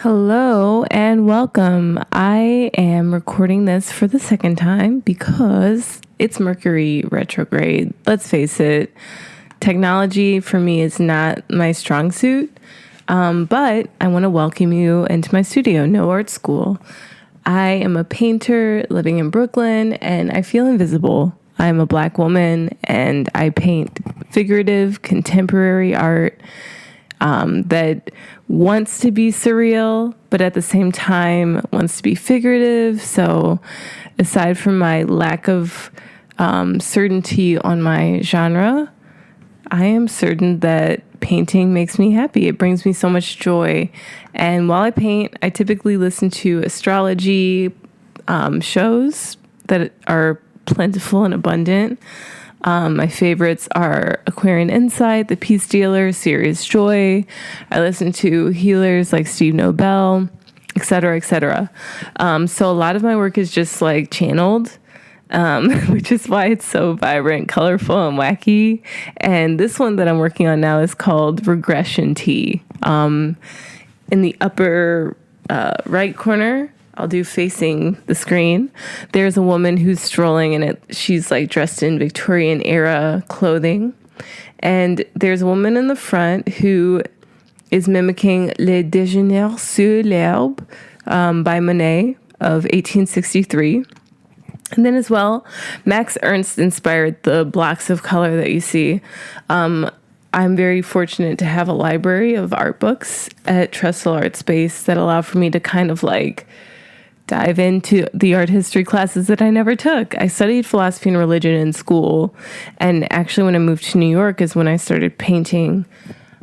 Hello and welcome. I am recording this for the second time because it's Mercury retrograde. Let's face it, technology for me is not my strong suit, but I want to welcome you into my studio, No Art School. I am a painter living in Brooklyn and I feel invisible. I'm a Black woman and I paint figurative, contemporary art that wants to be surreal, but at the same time wants to be figurative. So aside from my lack of certainty on my genre, I am certain that painting makes me happy. It brings me so much joy. And while I paint, I typically listen to astrology shows that are plentiful and abundant. My favorites are Aquarian Insight, The Peace Dealer, Serious Joy. I listen to healers like Steve Nobel, et cetera, et cetera. So a lot of my work is just like channeled, which is why it's so vibrant, colorful, and wacky. And this one that I'm working on now is called Regression Tea. In the upper right corner, I'll do facing the screen. There's a woman who's strolling and she's like dressed in Victorian era clothing. And there's a woman in the front who is mimicking Le Déjeuner sur l'herbe by Monet of 1863. And then as well, Max Ernst inspired the blocks of color that you see. I'm very fortunate to have a library of art books at Trestle Art Space that allow for me to kind of like dive into the art history classes that I never took. I studied philosophy and religion in school, and actually when I moved to New York is when I started painting.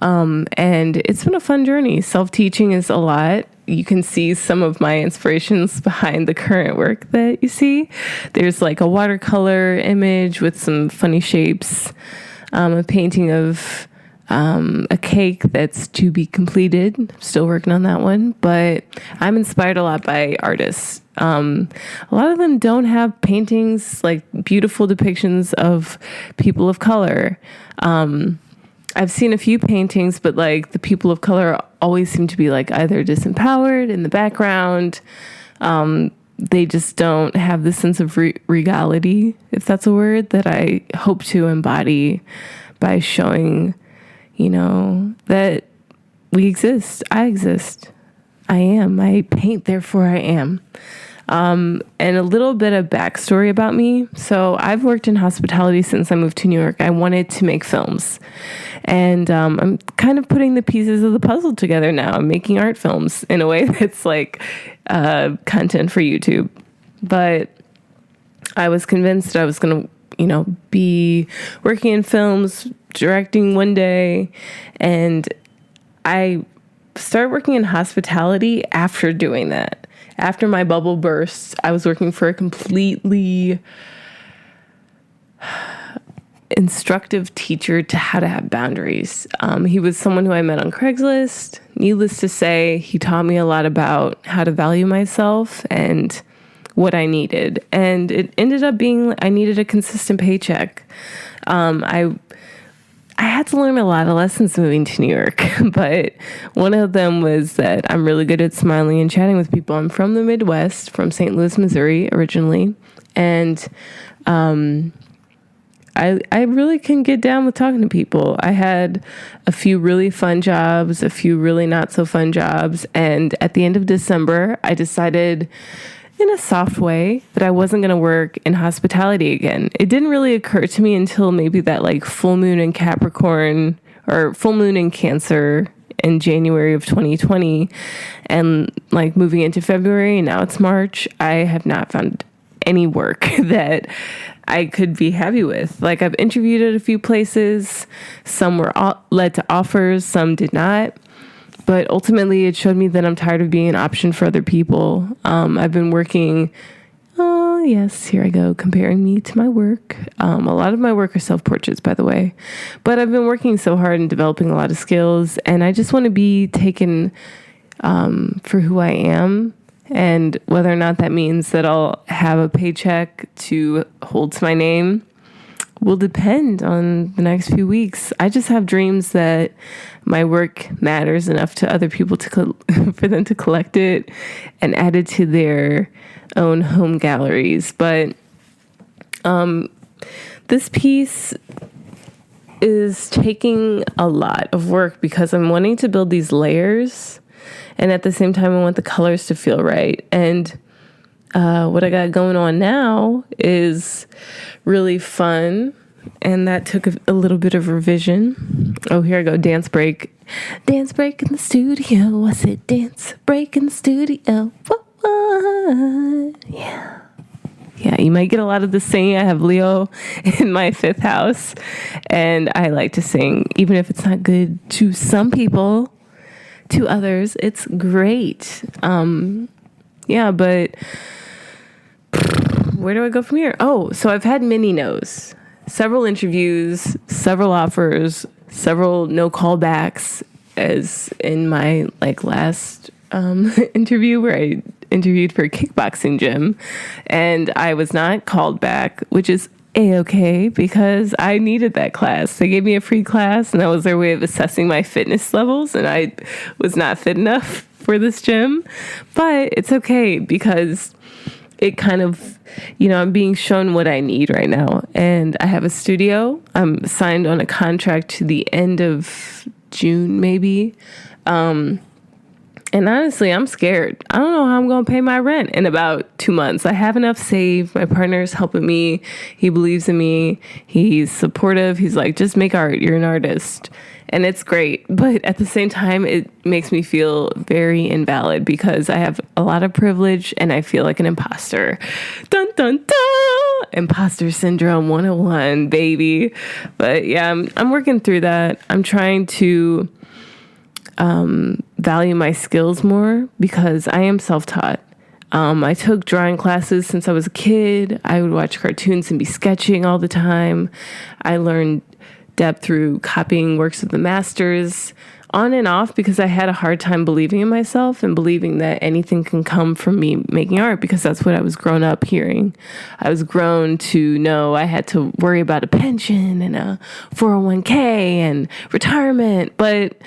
And it's been a fun journey. Self-teaching is a lot. You can see some of my inspirations behind the current work that you see. There's like a watercolor image with some funny shapes, a painting of a cake that's to be completed. Still working on that one, but I'm inspired a lot by artists. A lot of them don't have paintings, like beautiful depictions of people of color. I've seen a few paintings, but like the people of color always seem to be like either disempowered in the background. They just don't have the sense of regality, if that's a word, that I hope to embody by showing that we exist. I exist. I am. I paint, therefore I am. And a little bit of backstory about me. So I've worked in hospitality since I moved to New York. I wanted to make films. And I'm kind of putting the pieces of the puzzle together now. I'm making art films in a way that's like content for YouTube. But I was convinced I was going to, be working in films, directing one day, and I started working in hospitality after doing that. After my bubble burst, I was working for a completely instructive teacher to how to have boundaries. He was someone who I met on Craigslist. Needless to say, he taught me a lot about how to value myself and what I needed. And it ended up being, I needed a consistent paycheck. I had to learn a lot of lessons moving to New York, but one of them was that I'm really good at smiling and chatting with people. I'm from the Midwest, from St. Louis, Missouri, originally. And I really can get down with talking to people. I had a few really fun jobs, a few really not so fun jobs. And at the end of December, I decided in a soft way that I wasn't going to work in hospitality again. It didn't really occur to me until maybe that like full moon in Capricorn or full moon in Cancer in January of 2020, and like moving into February and now it's March, I have not found any work that I could be happy with. Like I've interviewed at a few places, some were led to offers, some did not. But ultimately, it showed me that I'm tired of being an option for other people. I've been working, oh, yes, here I go, comparing me to my work. A lot of my work are self-portraits, by the way. But I've been working so hard and developing a lot of skills, and I just want to be taken for who I am. And whether or not that means that I'll have a paycheck to hold to my name, will depend on the next few weeks. I just have dreams that my work matters enough to other people for them to collect it and add it to their own home galleries. But this piece is taking a lot of work because I'm wanting to build these layers, and at the same time I want the colors to feel right. And what I got going on now is really fun, and that took a little bit of revision. Oh, here I go. Dance break. Dance break in the studio. I said dance break in the studio. Yeah. Yeah, you might get a lot of the singing. I have Leo in my 5th house, and I like to sing, even if it's not good to some people. To others, it's great. Yeah, but where do I go from here? Oh, so I've had many no's, several interviews, several offers, several no callbacks, as in my last interview where I interviewed for a kickboxing gym, and I was not called back, which is A-okay because I needed that class. They gave me a free class, and that was their way of assessing my fitness levels, and I was not fit enough for this gym. But it's okay because it kind of, I'm being shown what I need right now. And I have a studio. I'm signed on a contract to the end of June, maybe. And honestly, I'm scared. I don't know how I'm going to pay my rent in about 2 months. I have enough saved. My partner's helping me. He believes in me. He's supportive. He's like, just make art. You're an artist. And it's great. But at the same time, it makes me feel very invalid because I have a lot of privilege and I feel like an imposter. Dun, dun, dun! Imposter syndrome 101, baby. But yeah, I'm working through that. I'm trying to value my skills more because I am self-taught. I took drawing classes since I was a kid. I would watch cartoons and be sketching all the time. I learned depth through copying works of the masters, on and off, because I had a hard time believing in myself and believing that anything can come from me making art, because that's what I was grown up hearing. I was grown to know I had to worry about a pension and a 401k and retirement, but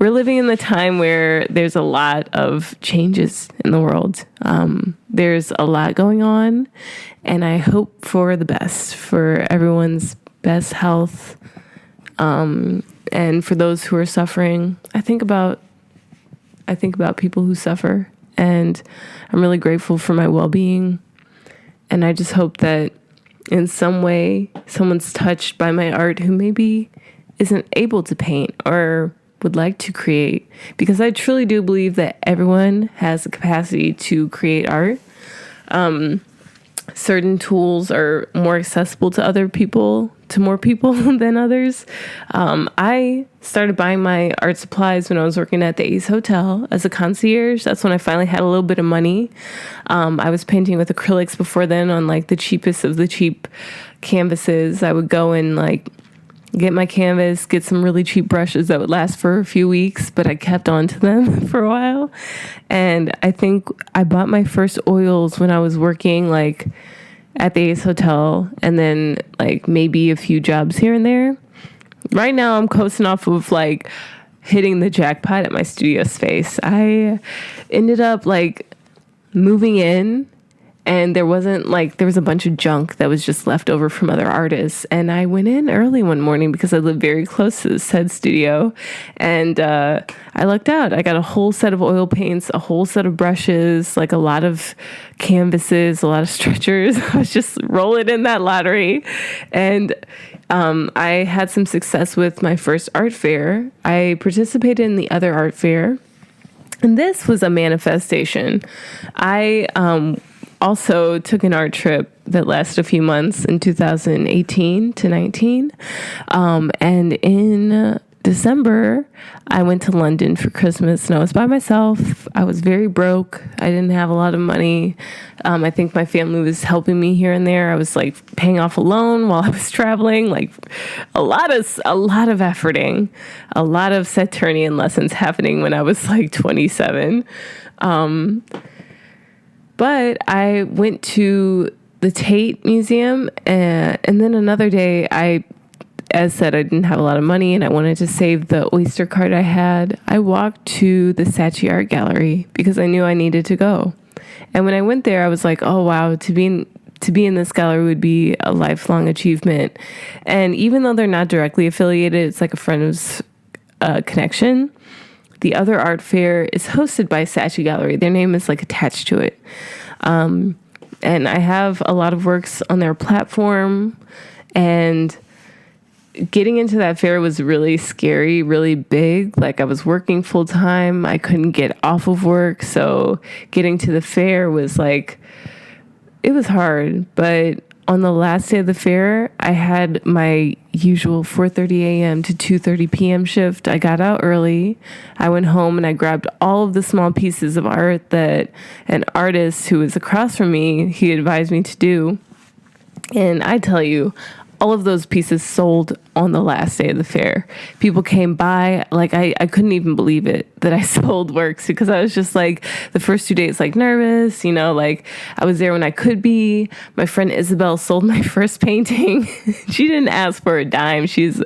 we're living in the time where there's a lot of changes in the world. There's a lot going on, and I hope for the best, for everyone's best health. And for those who are suffering, I think about people who suffer, and I'm really grateful for my well-being. And I just hope that in some way someone's touched by my art who maybe isn't able to paint or would like to create, because I truly do believe that everyone has the capacity to create art. Certain tools are more accessible to more people than others. I started buying my art supplies when I was working at the Ace Hotel as a concierge. That's when I finally had a little bit of money. I was painting with acrylics before then on the cheapest of the cheap canvases. I would go and get my canvas, get some really cheap brushes that would last for a few weeks, but I kept on to them for a while. And I think I bought my first oils when I was working at the Ace Hotel, and then maybe a few jobs here and there. Right now I'm coasting off of hitting the jackpot at my studio space. I ended up moving in, and there was a bunch of junk that was just left over from other artists. And I went in early one morning because I live very close to the said studio. And I lucked out. I got a whole set of oil paints, a whole set of brushes, a lot of canvases, a lot of stretchers. I was just rolling in that lottery. And I had some success with my first art fair. I participated in the other art fair. And this was a manifestation. I also took an art trip that lasted a few months in 2018 to 19. And in December, I went to London for Christmas, and I was by myself. I was very broke. I didn't have a lot of money. I think my family was helping me here and there. I was paying off a loan while I was traveling, a lot of efforting, a lot of Saturnian lessons happening when I was 27. But I went to the Tate Museum. And then another day, as said, I didn't have a lot of money and I wanted to save the Oyster card I had. I walked to the Saatchi Art Gallery because I knew I needed to go. And when I went there, I was like, oh, wow, to be in this gallery would be a lifelong achievement. And even though they're not directly affiliated, it's like a friend's connection. The other art fair is hosted by Saatchi Gallery. Their name is like attached to it. And I have a lot of works on their platform, and getting into that fair was really scary, really big. Like I was working full time. I couldn't get off of work. So getting to the fair was like, it was hard. But on the last day of the fair, I had my usual 4:30 a.m. to 2:30 p.m. shift. I got out early. I went home and I grabbed all of the small pieces of art that an artist who was across from me, he advised me to do. And I tell you, all of those pieces sold on the last day of the fair. People came by, like I couldn't even believe it that I sold works, because I was just like the first 2 days like nervous, like I was there when I could be. My friend Isabel sold my first painting. She didn't ask for a dime. She's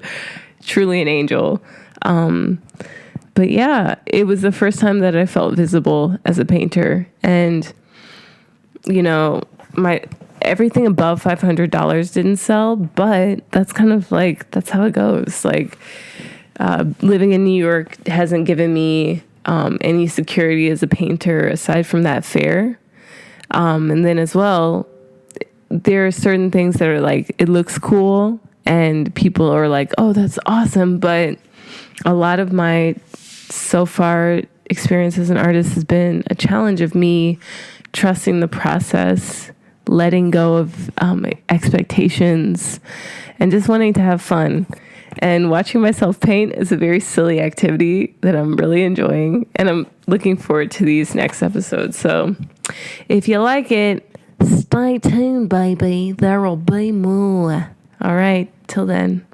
truly an angel. But yeah, it was the first time that I felt visible as a painter. And, everything above $500 didn't sell, but that's kind of like, that's how it goes. Like, living in New York hasn't given me any security as a painter aside from that fair. And then as well, there are certain things that are like, it looks cool and people are like, oh, that's awesome. But a lot of my so far experience as an artist has been a challenge of me trusting the process, letting go of expectations, and just wanting to have fun. And watching myself paint is a very silly activity that I'm really enjoying, and I'm looking forward to these next episodes. So if you like it, stay tuned, baby. There will be more. All right, till then.